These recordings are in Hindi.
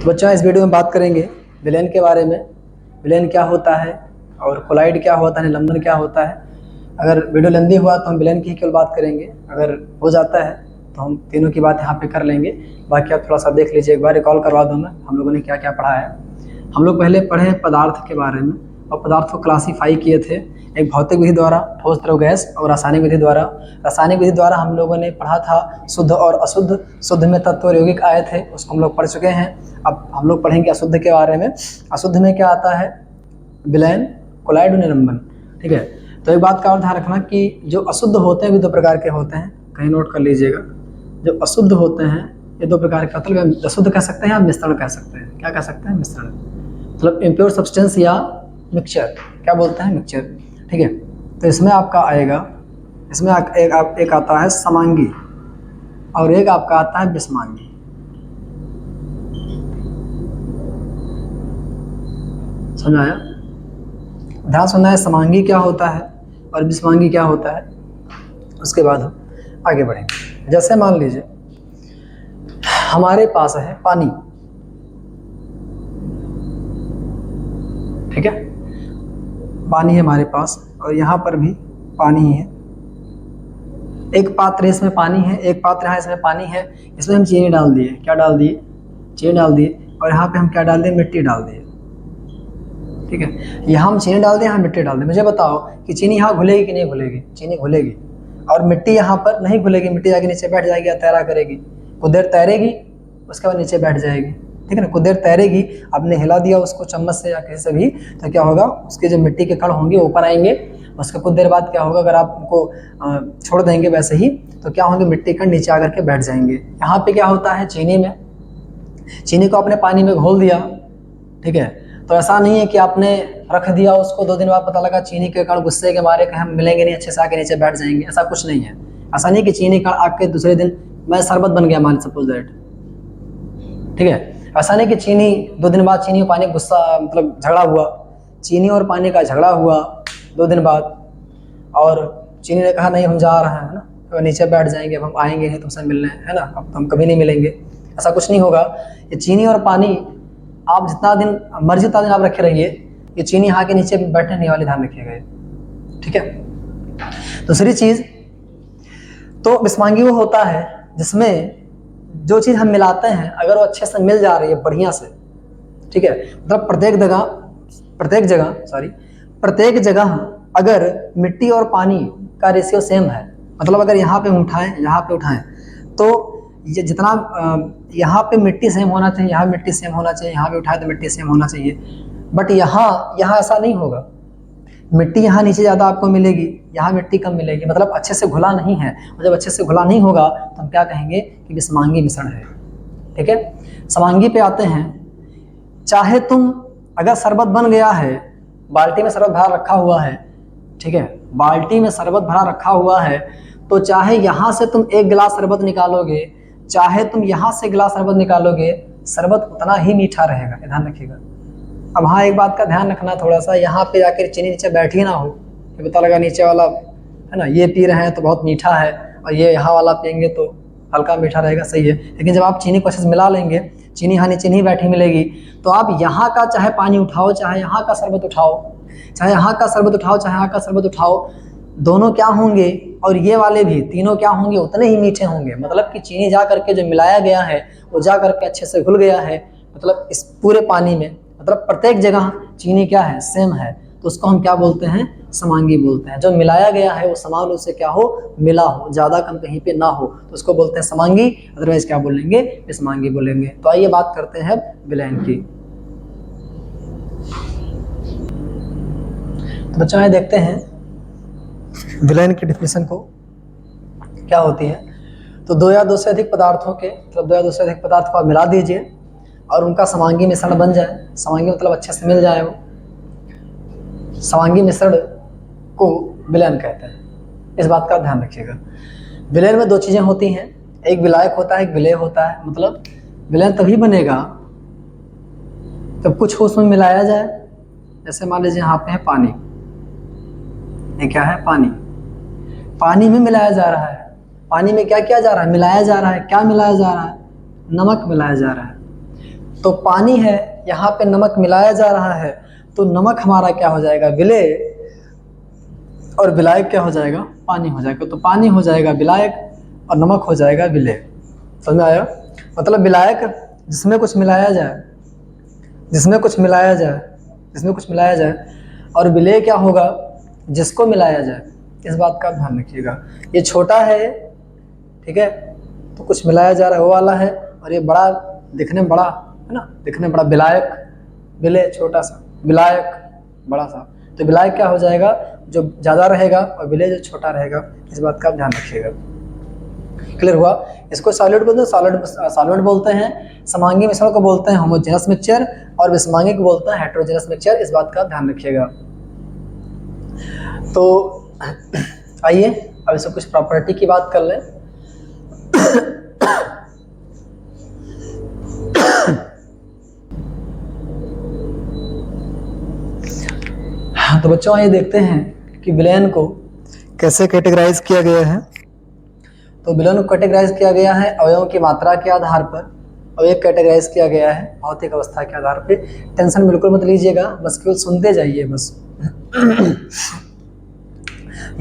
तो बच्चों इस वीडियो में बात करेंगे विलेन के बारे में। विलेन क्या होता है और कोलाइड क्या होता है, निलंबन क्या होता है। अगर वीडियो लंबी हुआ तो हम विलेन की ही केवल बात करेंगे, अगर हो जाता है तो हम तीनों की बात यहाँ पे कर लेंगे। बाकी आप थोड़ा सा देख लीजिए, एक बार रिकॉल करवा दूंगा हम लोगों ने क्या क्या पढ़ा है। हम लोग पहले पढ़े पदार्थ के बारे में और पदार्थ को क्लासीफाई किए थे एक भौतिक विधि द्वारा, ठोस द्रव गैस, और रासायनिक विधि द्वारा। रासायनिक विधि द्वारा हम लोगों ने पढ़ा था शुद्ध और अशुद्ध। शुद्ध में तत्व और यौगिक आए थे, उसको हम लोग पढ़ चुके हैं। अब हम लोग पढ़ेंगे अशुद्ध के बारे में। अशुद्ध में क्या आता है? विलयन, कोलाइड और निलंबन। ठीक है, तो एक बात का और ध्यान रखना कि जो अशुद्ध होते हैं भी दो प्रकार के होते हैं, कहीं नोट कर लीजिएगा। जो अशुद्ध होते हैं ये दो प्रकार के, मतलब अशुद्ध कह सकते हैं या मिश्रण कह सकते हैं। क्या कह सकते हैं? मिश्रण, मतलब इम्प्योर सब्सटेंस या मिक्सचर, क्या बोलते हैं? मिक्सचर। ठीक है, तो इसमें आपका आएगा, इसमें एक आता है समांगी और एक आपका आता है विषमांगी। समझ आया? ध्यान सुनना है, समांगी क्या होता है और विषमांगी क्या होता है, उसके बाद हम आगे बढ़ेंगे। जैसे मान लीजिए हमारे पास है पानी, ठीक है, पानी है हमारे पास और यहाँ पर भी पानी ही है। एक पात्र इसमें पानी है, एक पात्र यहाँ इसमें पानी है। इसमें हम चीनी डाल दिए। क्या डाल दिए? चीनी डाल दिए। और यहाँ पे हम क्या डाल दिए? मिट्टी डाल दिए। ठीक है, यहाँ हम चीनी डाल दें, यहाँ मिट्टी डाल दें। मुझे बताओ कि चीनी यहाँ घुलेगी कि नहीं घुलेगी? चीनी घुलेगी। और मिट्टी यहाँ पर नहीं घुलेगी, मिट्टी जाके नीचे बैठ जाएगी या तैरा करेगी। कुछ देर तैरेगी, उसके बाद नीचे बैठ जाएगी। ठीक है ना, कुछ देर तैरेगी, आपने हिला दिया उसको चम्मच से या किसी से भी, तो क्या होगा? उसके जो मिट्टी के कण होंगे ऊपर आएंगे। उसके कुछ देर बाद क्या होगा, अगर आप उनको छोड़ देंगे वैसे ही, तो क्या होंगे? मिट्टी कण नीचे आकर के बैठ जाएंगे। यहाँ पे क्या होता है? चीनी में, चीनी को आपने पानी में घोल दिया। ठीक है, तो ऐसा नहीं है कि आपने रख दिया उसको, 2 दिन बाद पता लगा चीनी के कण गुस्से के मारे कहीं हम मिलेंगे नहीं, अच्छे से आके नीचे बैठ जाएंगे। ऐसा कुछ नहीं है। ऐसा नहीं कि चीनी कण आके दूसरे दिन मैं शरबत बन गया, मान सपोज दैट। ठीक है, ऐसा नहीं कि चीनी 2 दिन बाद चीनी और पानी गुस्सा, मतलब झगड़ा हुआ, चीनी और पानी का झगड़ा हुआ 2 दिन बाद, और चीनी ने कहा नहीं हम जा रहे हैं, है ना, तो नीचे बैठ जाएंगे, अब हम आएंगे नहीं तुमसे मिलने, है ना, अब हम कभी नहीं मिलेंगे। ऐसा कुछ नहीं होगा। ये चीनी और पानी आप जितना दिन मर्जी उतना दिन आप रखे रहिए, ये चीनी यहाँ के नीचे बैठने नहीं वाली, ध्यान रखिएगा। ठीक है, दूसरी चीज, तो विषमांगी वो होता है जिसमें जो चीज हम मिलाते हैं अगर वो अच्छे से मिल जा रही है, बढ़िया से, ठीक है, मतलब प्रत्येक जगह अगर मिट्टी और पानी का रेशियो सेम है, मतलब अगर यहाँ पे उठाएं, यहाँ पे उठाएं, तो ये जितना यहाँ पे मिट्टी सेम होना चाहिए, यहाँ मिट्टी सेम होना चाहिए, यहाँ पे उठाए तो मिट्टी सेम होना चाहिए। बट यहाँ ऐसा नहीं होगा। मिट्टी यहाँ नीचे ज़्यादा आपको मिलेगी, यहाँ मिट्टी कम मिलेगी, मतलब अच्छे से घुला नहीं है। और जब अच्छे से घुला नहीं होगा तो हम क्या कहेंगे कि विषमांगी मिश्रण है। ठीक है, समांगी पे आते हैं। चाहे तुम, अगर शरबत बन गया है, बाल्टी में शरबत भरा रखा हुआ है, ठीक है, बाल्टी में शरबत भरा रखा हुआ है, तो चाहे यहाँ से तुम 1 गिलास शरबत निकालोगे, चाहे तुम यहाँ से गिलास शरबत निकालोगे, शरबत उतना ही मीठा रहेगा। ध्यान रखिएगा। अब हाँ, एक बात का ध्यान रखना थोड़ा सा, यहाँ पे जाकर चीनी नीचे बैठी ना हो, ये पता लगा नीचे वाला, है ना, ये पी रहे हैं तो बहुत मीठा है और ये यहाँ वाला पियेंगे तो हल्का मीठा रहेगा, सही है। लेकिन जब आप चीनी को अच्छे से मिला लेंगे, चीनी यहाँ नीचे नहीं बैठी मिलेगी, तो आप यहाँ का चाहे पानी उठाओ, चाहे यहाँ का शरबत उठाओ, चाहे यहाँ का शरबत उठाओ, चाहे यहाँ का शरबत उठाओ, दोनों क्या होंगे, और ये वाले भी तीनों क्या होंगे? उतने ही मीठे होंगे। मतलब कि चीनी जा करके जो मिलाया गया है वो जा करके अच्छे से घुल गया है, मतलब इस पूरे पानी में, मतलब प्रत्येक जगह चीनी क्या है? सेम है। तो उसको हम क्या बोलते हैं? समांगी बोलते हैं। जो मिलाया गया है वो समान रूप से क्या हो? मिला हो, ज्यादा कम कहीं पे ना हो, तो उसको बोलते हैं समांगी। अदरवाइज क्या बोलेंगे? विषमांगी बोलेंगे। तो आइए बात करते हैं विलयन की। तो बच्चों आइए देखते हैं विलयन की डिफिनेशन को क्या होती है। तो 2 या 2 से अधिक पदार्थों के, मतलब 2 या 2 से अधिक पदार्थ को आप मिला दीजिए और उनका समांगी मिश्रण बन जाए। समांगी मतलब अच्छे से मिल जाए, वो समांगी मिश्रण को विलयन कहते हैं। इस बात का ध्यान रखिएगा। विलयन में 2 चीजें होती हैं, एक विलायक होता है, एक विलेय होता है। मतलब विलयन तभी बनेगा जब कुछ उसमें मिलाया जाए। जैसे मान लीजिए यहाँ पे है पानी, ये क्या है? पानी। पानी में मिलाया जा रहा है। पानी में क्या किया जा रहा है? मिलाया जा रहा है। क्या मिलाया जा रहा है? नमक मिलाया जा रहा है। तो पानी है, यहाँ पे नमक मिलाया जा रहा है, तो नमक हमारा क्या हो जाएगा, विलेय, और विलायक क्या हो जाएगा, पानी हो जाएगा। तो पानी हो जाएगा विलायक और नमक हो जाएगा विलेय। समझ में आया? मतलब विलायक जिसमें कुछ मिलाया जाए, जिसमें कुछ मिलाया जाए, जिसमें कुछ मिलाया जाए, और विलेय क्या होगा, जिसको मिलाया जाए। इस बात का ध्यान रखिएगा। ये छोटा है, ठीक है, तो कुछ मिलाया जा रहा है वो वाला है, और ये बड़ा, दिखने में बड़ा है ना, दिखने में बड़ा, विलायक, विलेय छोटा सा, विलायक बड़ा सा। तो विलायक क्या हो जाएगा, जो ज़्यादा रहेगा, और विलेय जो छोटा रहेगा। इस बात का ध्यान रखिएगा। क्लियर हुआ? इसको सॉलिड बोलते हैं, सॉल्वेंट बोलते हैं। समांगी मिश्रण को बोलते हैं होमोजेनस मिक्सचर, और विषमांगी को बोलते हैं हेटेरोजेनस मिक्सचर। इस बात का ध्यान रखिएगा। तो आइए अब इससे कुछ प्रॉपर्टी की बात कर लें। तो बच्चों आइए देखते हैं कि विलयन को कैसे कैटेगराइज किया गया है। तो विलयन को कैटेगराइज किया गया है अवयवों की मात्रा के आधार पर, और एक कैटेगराइज किया गया है भौतिक अवस्था के आधार पर। टेंशन बिल्कुल मत लीजिएगा, बस केवल सुनते जाइए बस।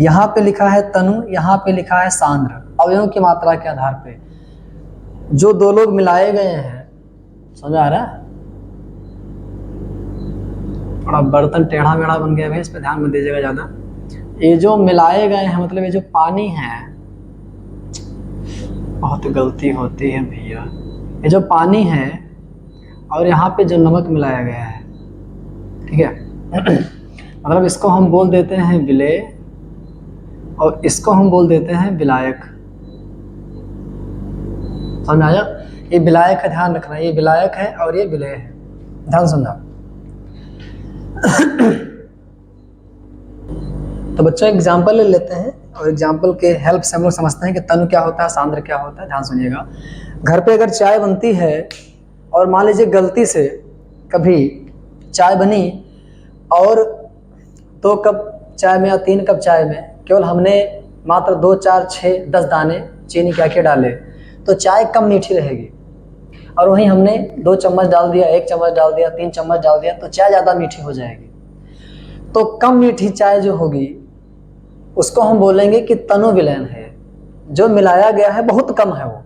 यहाँ पे लिखा है तनु, यहाँ पे लिखा है सांद्र। अवयवों की मात्रा के आधार पे जो दो लोग मिलाए गए हैं, समझ आ रहा है? थोड़ा बर्तन टेढ़ा मेढ़ा बन गया है, इस पे ध्यान मत दीजिएगा ज्यादा। ये जो मिलाए गए हैं, मतलब ये जो पानी है, बहुत गलती होती है भैया, ये जो पानी है और यहाँ पे जो नमक मिलाया गया है, ठीक है, मतलब इसको हम बोल देते हैं विलेय और इसको हम बोल देते हैं विलायक। समझ आया? ये विलायक है, ध्यान रखना, ये विलायक है और ये विलेय है, ध्यान सुनना। तो बच्चों एग्जाम्पल ले लेते हैं, और एग्जाम्पल के हेल्प से हम लोग समझते हैं कि तनु क्या होता है, सांद्र क्या होता है। ध्यान सुनिएगा। घर पे अगर चाय बनती है और मान लीजिए गलती से कभी चाय बनी और 2 कप चाय में या 3 कप चाय में केवल हमने मात्र 2, 4, 6, 10 दाने चीनी क्या डाले, तो चाय कम मीठी रहेगी। और वहीं हमने 2 चम्मच डाल दिया, 1 चम्मच डाल दिया, 3 चम्मच डाल दिया, तो चाय ज़्यादा मीठी हो जाएगी। तो कम मीठी चाय जो होगी उसको हम बोलेंगे कि तनु विलयन है। जो मिलाया गया है बहुत कम है, वो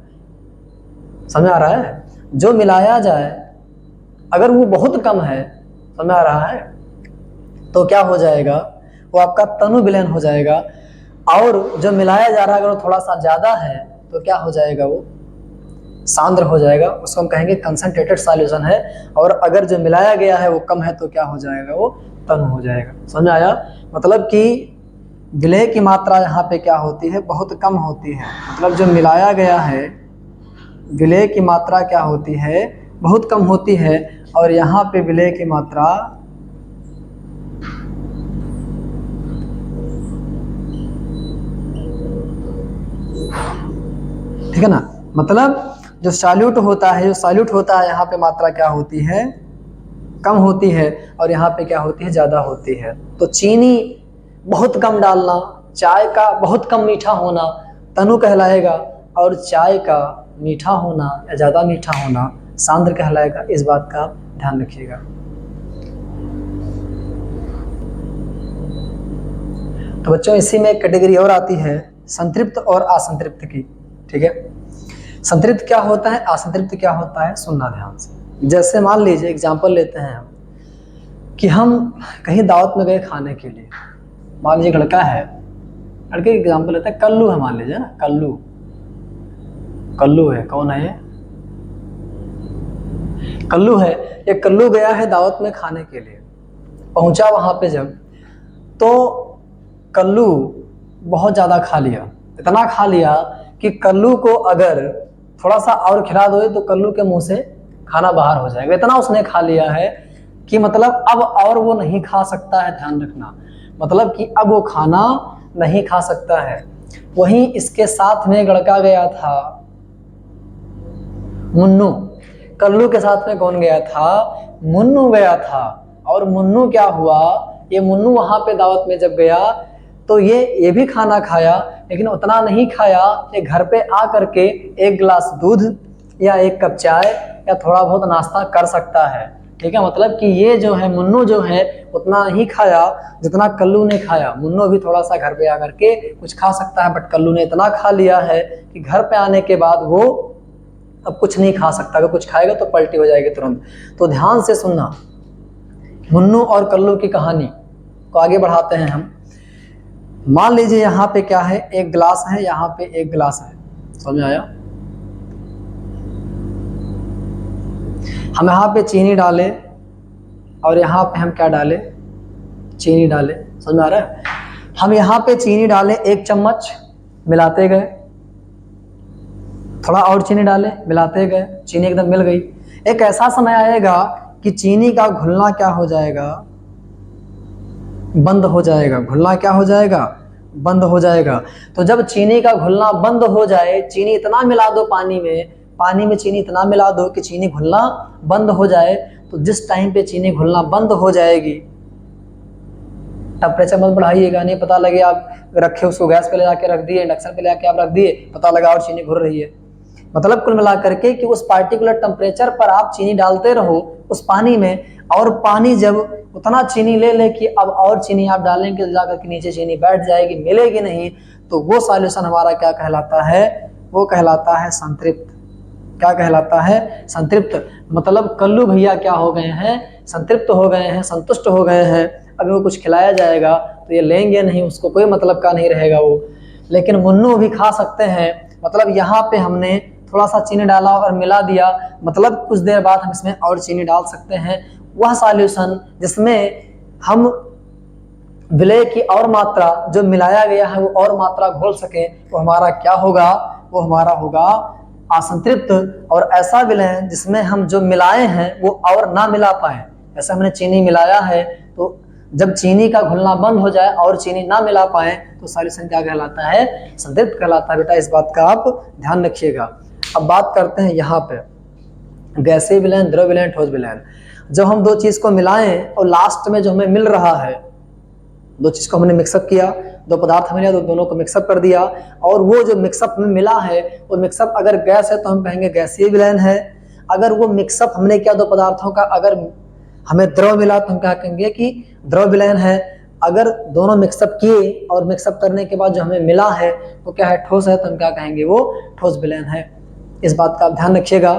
समझ आ रहा है? जो मिलाया जाए अगर वो बहुत कम है, समझ आ रहा है, तो क्या हो जाएगा, वो आपका तनु विलयन हो जाएगा। और जो मिलाया जा रहा है अगर वो थोड़ा सा ज़्यादा है तो क्या हो जाएगा, वो सांद्र हो जाएगा। उसको हम कहेंगे कंसंट्रेटेड सॉल्यूशन है। और अगर जो मिलाया गया है वो कम है तो क्या हो जाएगा, वो तनु हो जाएगा। समझ आया? मतलब कि विलेय की मात्रा यहाँ पे क्या होती है, बहुत कम होती है। मतलब जो मिलाया गया है, विलेय की मात्रा क्या होती है, बहुत कम होती है। और यहाँ पे विलेय की मात्रा ठीक है ना, मतलब जो सॉल्यूट होता है, जो सॉल्यूट होता है यहाँ पे मात्रा क्या होती है, कम होती है, और यहाँ पे क्या होती है, ज़्यादा होती है। तो चीनी बहुत कम डालना, चाय का बहुत कम मीठा होना तनु कहलाएगा, और चाय का मीठा होना या ज़्यादा मीठा होना सांद्र कहलाएगा। इस बात का ध्यान रखिएगा। तो बच्चों इसी में एक कैटेगरी और आती है संतृप्त और असंतृप्त की। ठीक है, संतृप्त क्या होता है, असंतृप्त क्या होता है, सुनना ध्यान से। जैसे मान लीजिए एग्जाम्पल लेते हैं हम कि हम कहीं दावत में गए खाने के लिए। मान लीजिए लड़का है, लड़के की एग्जाम्पल लेते हैं, कल्लू है मान लीजिए ना, कल्लू, कल्लू है, कौन है ये, कल्लू है। ये कल्लू गया है दावत में खाने के लिए, पहुंचा वहां पे जब, तो कल्लू बहुत ज़्यादा खा लिया, इतना खा लिया कि कल्लू को अगर थोड़ा सा और खिला दो तो कल्लू के मुंह से खाना बाहर हो जाएगा। इतना उसने खा लिया है कि मतलब अब और वो नहीं खा सकता है। ध्यान रखना, मतलब कि अब वो खाना नहीं खा सकता है। वहीं इसके साथ में एक लड़का गया था, मुन्नू। कल्लू के साथ में कौन गया था, मुन्नू गया था। और मुन्नू क्या हुआ, ये मुन्नू वहां पे दावत में जब गया तो ये भी खाना खाया, लेकिन उतना नहीं खाया। ये घर पे आ करके 1 गिलास दूध या 1 कप चाय या थोड़ा बहुत नाश्ता कर सकता है। ठीक है, मतलब कि ये जो है मुन्नू जो है उतना ही खाया जितना कल्लू ने खाया। मुन्नू भी थोड़ा सा घर पे आकर के कुछ खा सकता है, बट कल्लू ने इतना खा लिया है कि घर पे आने के बाद वो अब कुछ नहीं खा सकता। अगर कुछ खाएगा तो पलटी हो जाएगी तुरंत। तो ध्यान से सुनना, मुन्नू और कल्लू की कहानी को आगे बढ़ाते हैं हम। मान लीजिए यहाँ पे क्या है, एक गिलास है, यहाँ पे एक गिलास है, समझ में आया। हम यहाँ पे चीनी डाले और यहाँ पे हम क्या डाले, चीनी डाले, समझ में आ रहा है। हम यहाँ पे चीनी डाले 1 चम्मच, मिलाते गए, थोड़ा और चीनी डाले, मिलाते गए, चीनी एकदम मिल गई। एक ऐसा समय आएगा कि चीनी का घुलना क्या हो जाएगा, बंद हो जाएगा। घुलना क्या हो जाएगा, बंद हो जाएगा। तो जब चीनी का घुलना बंद हो जाए, चीनी इतना मिला दो पानी में चीनी इतना मिला दो कि चीनी घुलना बंद हो जाए। तो जिस टाइम पे चीनी घुलना बंद हो जाएगी, टेम्परेचर मत बढ़ाइएगा, नहीं पता लगे आप रखे उसको गैस पे ले जाके रख दिए, इंडक्शन पे ले जाके आप रख दिए, पता लगा और चीनी घुल रही है। मतलब कुल मिला करके कि उस पार्टिकुलर टेम्परेचर पर आप चीनी डालते रहो उस पानी में, और पानी जब उतना चीनी ले ले कि अब और चीनी आप डालेंगे तो जाकर के नीचे चीनी बैठ जाएगी, मिलेगी नहीं, तो वो सॉल्यूशन हमारा क्या कहलाता है, वो कहलाता है संतृप्त। क्या कहलाता है, संतृप्त। मतलब कल्लू भैया क्या हो गए हैं, संतृप्त हो गए हैं, संतुष्ट हो गए हैं। अभी वो कुछ खिलाया जाएगा तो ये लेंगे नहीं, उसको कोई मतलब का नहीं रहेगा वो। लेकिन मुन्नू भी खा सकते हैं। मतलब यहाँ पे हमने थोड़ा सा चीनी डाला और मिला दिया, मतलब कुछ देर बाद हम इसमें और चीनी डाल सकते हैं। वह सॉल्यूशन जिसमें हम विलय की और मात्रा जो मिलाया गया है वो और मात्रा घोल सके, वो हमारा क्या होगा, वो हमारा होगा असंतृप्त। और ऐसा विलय जिसमें हम जो मिलाए हैं वो और ना मिला पाए, जैसे हमने चीनी मिलाया है तो जब चीनी का घुलना बंद हो जाए और चीनी ना मिला पाए तो सॉल्यूशन क्या कहलाता है, संतृप्त कहलाता है। बेटा इस बात का आप ध्यान रखिएगा। अब बात करते हैं यहाँ पे गैसीय विलयन, द्रव विलयन, ठोस विलयन। जब हम दो चीज को मिलाएं और लास्ट में जो हमें मिल रहा है, दो चीज को हमने मिक्सअप किया, दो पदार्थ मिले तो दोनों को मिक्सअप कर दिया, और वो जो मिक्सअप में मिला है वो मिक्सअप अगर गैस है तो हम कहेंगे गैसीय विलयन है। अगर वो मिक्सअप हमने किया दो पदार्थों का, अगर हमें द्रव मिला तो हम क्या कहेंगे कि द्रव विलयन है। अगर दोनों मिक्सअप किए और मिक्सअप करने के बाद जो हमें मिला है वो क्या है, ठोस है, तो हम क्या कहेंगे, वो ठोस विलयन है। इस बात का आप ध्यान रखिएगा।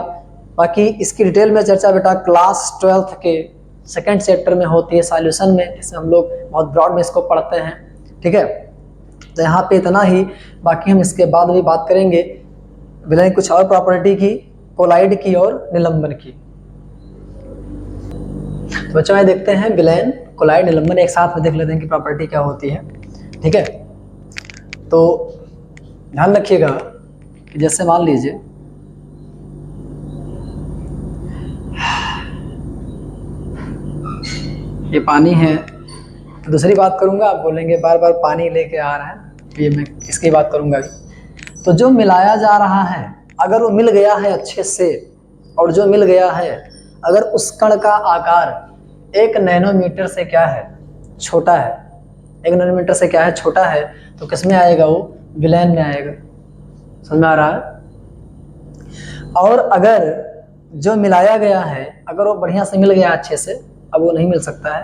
बाकी इसकी डिटेल में चर्चा बेटा क्लास 12th के सेकंड चैप्टर में होती है, सॉल्यूशन में, इसमें हम लोग बहुत ब्रॉड में इसको पढ़ते हैं। ठीक है, तो यहाँ पे इतना ही। बाकी हम इसके बाद भी बात करेंगे विलयन कुछ और प्रॉपर्टी की, कोलाइड की और निलंबन की। तो बच्चों में देखते हैं विलयन, कोलाइड, निलंबन एक साथ में देख लेते हैं कि प्रॉपर्टी क्या होती है। ठीक है, तो ध्यान रखिएगा कि जैसे मान लीजिए ये पानी है, तो दूसरी बात करूंगा, आप बोलेंगे बार बार पानी लेके आ रहा है, तो ये मैं किसकी बात करूंगा अभी। तो जो मिलाया जा रहा है अगर वो मिल गया है अच्छे से, और जो मिल गया है अगर उस कण का आकार 1 नैनोमीटर से क्या है, छोटा है, 1 नैनोमीटर से क्या है, छोटा है, तो किस में आएगा, वो विलयन में आएगा। समझ में आ रहा है। और अगर जो मिलाया गया है अगर वो बढ़िया से मिल गया अच्छे से, अब वो नहीं मिल सकता है,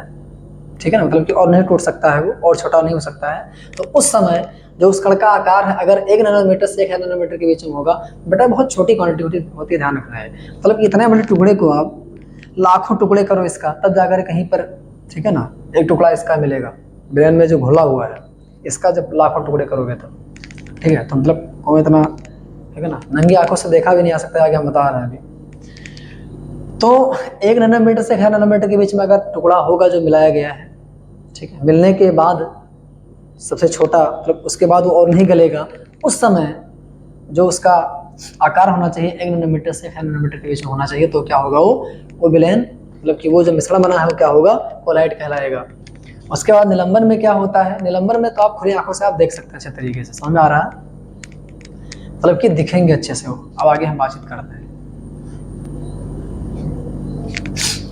ठीक है ना, मतलब कि और नहीं टूट सकता है वो, और छोटा नहीं हो सकता है, तो उस समय जो उस कण का आकार है अगर 1 नैनोमीटर से 1 नैनोमीटर के बीच में होगा, बेटा बहुत छोटी क्वांटिटी होती है, ध्यान रखना है। मतलब इतने बड़े टुकड़े को आप लाखों टुकड़े करो इसका, तब जाकर कहीं पर, ठीक है ना, एक टुकड़ा इसका मिलेगा। ब्रेन में जो घुला हुआ है इसका जब लाखों टुकड़े करोगे तो, ठीक है, तो मतलब कोई इतना, ठीक है ना, नंगी आंखों से देखा भी नहीं आ सकता, आगे हम बता रहे हैं अभी। तो 1 नैनोमीटर से 1 नैनोमीटर के बीच में अगर टुकड़ा होगा जो मिलाया गया है, ठीक है, मिलने के बाद सबसे छोटा, मतलब उसके बाद वो और नहीं गलेगा, उस समय जो उसका आकार होना चाहिए 1 नैनोमीटर से 1 नैनोमीटर के बीच में होना चाहिए, तो क्या होगा, वो विलयन, मतलब कि वो जो मिश्रण बना है वो क्या होगा, कोलाइड कहलाएगा। उसके बाद निलंबन में क्या होता है, निलंबन में तो आप खुली आंखों से आप देख सकते हैं अच्छे तरीके से, समझ में आ रहा है, मतलब कि दिखेंगे अच्छे से वो। अब आगे हम बातचीत करते हैं।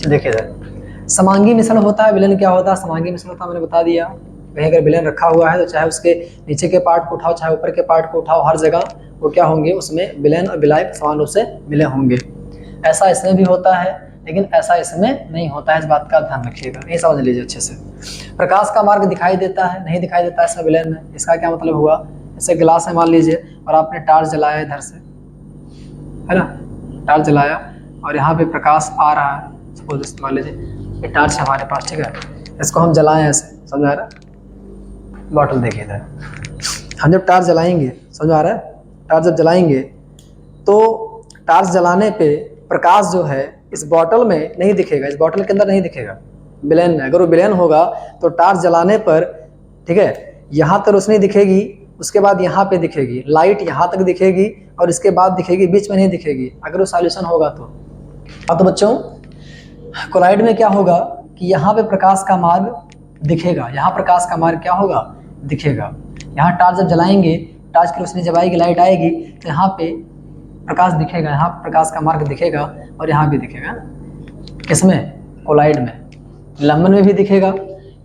देखिए सर, समांगी मिश्रण होता है, विलयन क्या होता है, समांगी मिश्रण होता है, मैंने बता दिया। कहीं अगर विलयन रखा हुआ है तो चाहे उसके नीचे के पार्ट को उठाओ चाहे ऊपर के पार्ट को उठाओ, हर जगह वो क्या होंगे, उसमें विलयन और विलायक समान रूप से मिले होंगे। ऐसा इसमें भी होता है लेकिन ऐसा इसमें नहीं होता है, इस बात का ध्यान रखिएगा, ये समझ लीजिए अच्छे से। प्रकाश का मार्ग दिखाई देता है, नहीं दिखाई देता है इसमें विलेन में, इसका क्या मतलब हुआ? जैसे गिलास है मान लीजिए और आपने टार्च जलाया इधर से, है ना, टार्च जलाया और यहाँ पे प्रकाश आ रहा है, सपोज मान लीजिए ये टार्च है हमारे पास, ठीक है, इसको हम जलाएं ऐसे, समझ आ रहा है? बॉटल देखिए इधर, हम जब टार्च जलाएंगे, समझ आ रहा है, टार्च जब जलाएंगे तो टार्च जलाने पे प्रकाश जो है इस बॉटल में नहीं दिखेगा, इस बॉटल के अंदर नहीं दिखेगा, विलेन में। अगर वो विलेन होगा तो टार्च जलाने पर, ठीक है, यहाँ तक रोशनी दिखेगी, उसके बाद यहाँ पे दिखेगी, लाइट यहाँ तक दिखेगी और इसके बाद दिखेगी, बीच में नहीं दिखेगी, अगर वो सॉल्यूशन होगा तो। अब तो बच्चों कोलाइड में क्या होगा कि यहाँ पे प्रकाश का मार्ग दिखेगा, यहाँ प्रकाश का मार्ग क्या होगा? दिखेगा। यहाँ टार्च जब जलाएंगे, टार्च की रोशनी जब आएगी, लाइट आएगी तो यहाँ पे प्रकाश दिखेगा, यहाँ प्रकाश का मार्ग दिखेगा और यहाँ भी दिखेगा। किसमें? कोलाइड में। निलंबन में भी दिखेगा,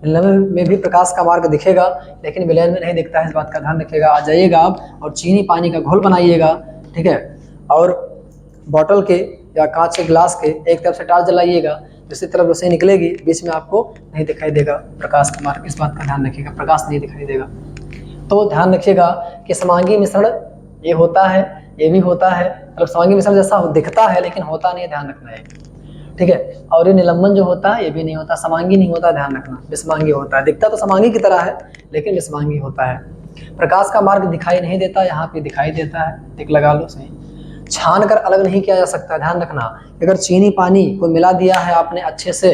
निलंबन में भी प्रकाश का मार्ग दिखेगा लेकिन विलयन में नहीं दिखता है, इस बात का ध्यान रखिएगा। आ जाइएगा आप और चीनी पानी का घोल बनाइएगा, ठीक है, और बॉटल के या कांच के गिलास के एक तरफ से टार्च जलाइएगा, दूसरी तरफ रोशनी निकलेगी, बीच में आपको नहीं दिखाई देगा प्रकाश का मार्ग, इस बात का ध्यान रखिएगा, प्रकाश नहीं दिखाई देगा। तो ध्यान रखिएगा कि समांगी मिश्रण ये होता है, ये भी होता है, मतलब समांगी मिश्रण जैसा दिखता है लेकिन होता नहीं है, ध्यान रखना है, ठीक है। और ये निलंबन जो होता है ये भी नहीं होता, समांगी नहीं होता, ध्यान रखना, विषमांगी होता है। दिखता तो समांगी की तरह है लेकिन विषमांगी होता है। प्रकाश का मार्ग दिखाई नहीं देता, यहाँ पे दिखाई देता है, टिक लगा लो सही। छान कर अलग नहीं किया जा सकता, ध्यान रखना। अगर चीनी पानी को मिला दिया है आपने अच्छे से,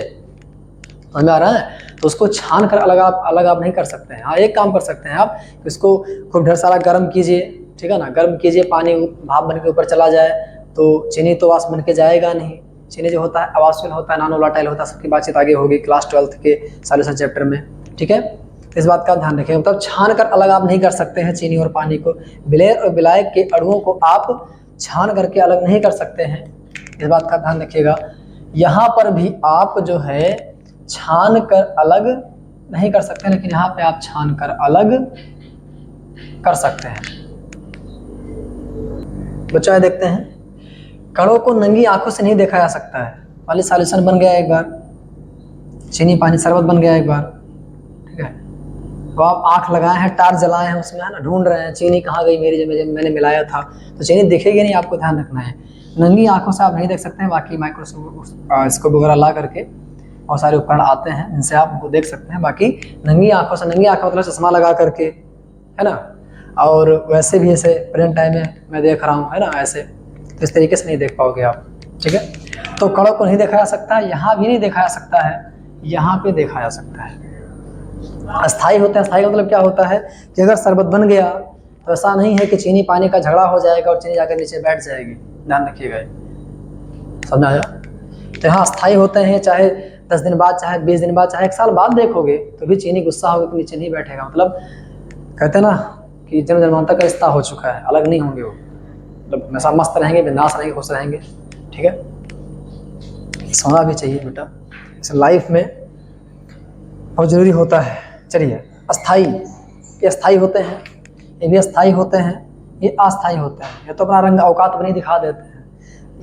समझ में आ रहा है, तो उसको छान कर अलग आप नहीं कर सकते हैं। हाँ, एक काम कर सकते हैं आप, इसको खूब ढेर सारा गर्म कीजिए, ठीक है ना, गर्म कीजिए, पानी भाप बन के ऊपर चला जाए तो चीनी तो वाष्प बन के जाएगा नहीं। चीनी जो होता है अवाष्पीय होता है, नॉन वोलेटाइल होता है, सबकी बातचीत आगे होगी क्लास 12th के सॉल्यूशन चैप्टर में, ठीक है। इस बात का ध्यान रखिए, मतलब छान कर अलग आप नहीं कर सकते हैं चीनी और पानी को, विलेय और विलायक के अणुओं को आप छान करके अलग नहीं कर सकते हैं, इस बात का ध्यान रखिएगा। यहाँ पर भी आप जो है छान कर अलग नहीं कर सकते, लेकिन यहाँ पे आप छान कर अलग कर सकते हैं। बच्चों देखते हैं, कणों को नंगी आंखों से नहीं देखा जा सकता है। वाली सॉल्यूशन बन गया एक बार, चीनी पानी शरबत बन गया एक बार, ठीक है, तो आप आंख लगाए हैं, टार्च जलाए हैं, उसमें है ना ढूंढ रहे हैं चीनी कहाँ गई मेरी, जब मैंने मिलाया था, तो चीनी दिखेगी नहीं, आपको ध्यान रखना है। नंगी आंखों से आप नहीं देख सकते हैं, बाकी माइक्रोस्कोप वगैरह ला करके बहुत सारे उपकरण आते हैं जिनसे आप उनको देख सकते हैं। बाकी नंगी आंखों से, नंगी आंखों मतलब चश्मा लगा करके, है ना, और वैसे भी ऐसे प्रेजेंट टाइम में मैं देख रहा हूँ, है ना, ऐसे, तो इस तरीके से नहीं देख पाओगे आप, ठीक है। तो कणों को नहीं देखा जा सकता, यहाँ भी नहीं देखा जा सकता है, यहाँ पे देखा जा सकता है। अस्थाई होते हैं, अस्थाई का मतलब क्या होता है कि अगर शरबत बन गया तो ऐसा नहीं है कि चीनी पानी का झगड़ा हो जाएगा और चीनी जाकर नीचे बैठ जाएगी, ध्यान रखिएगा, समझ आया। तो यहाँ अस्थाई होते हैं, चाहे 10 दिन बाद, चाहे 20 दिन बाद, चाहे 1 साल बाद देखोगे तो भी चीनी गुस्सा होगा कि नीचे नहीं बैठेगा, मतलब कहते हैं ना कि जन्म जन्मांतर का रिश्ता हो चुका है, अलग नहीं होंगे वो, मतलब हमेशा मस्त रहेंगे, बिंदास रहेंगे, खुश रहेंगे, ठीक है। सोना भी चाहिए बेटा, इस लाइफ में बहुत जरूरी होता है। चलिए, अस्थाई, ये अस्थाई होते हैं, ये भी अस्थाई होते हैं, ये अस्थाई होते हैं। ये तो अपना रंग औकात अपनी दिखा देते हैं,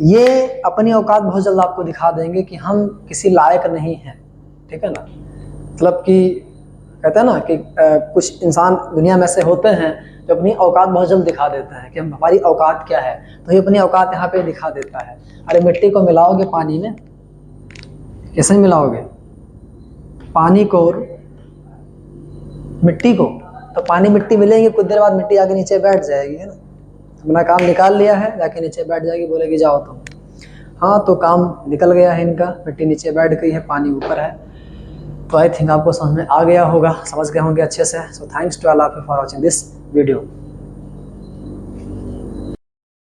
ये अपनी औकात बहुत जल्द आपको दिखा देंगे कि हम किसी लायक नहीं हैं, ठीक है ना। मतलब कि कहते हैं ना कि कुछ इंसान दुनिया में ऐसे होते हैं जो अपनी औकात बहुत जल्द दिखा देते हैं कि हम, हमारी औकात क्या है, तो ये अपनी औकात यहाँ पे दिखा देता है। अरे मिट्टी को मिलाओगे पानी में, कैसे मिलाओगे पानी को और मिट्टी को, तो पानी मिट्टी मिलेंगे, कुछ देर बाद मिट्टी आके नीचे बैठ जाएगी, है ना, अपना काम निकाल लिया है, जाके नीचे बैठ जाएगी, बोलेगी जाओ तुम। हाँ, तो काम निकल गया है इनका, मिट्टी नीचे बैठ गई है, पानी ऊपर है। तो आई थिंक आपको समझ में आ गया होगा, समझ गए होंगे अच्छे से। So thanks to all of you for watching this video.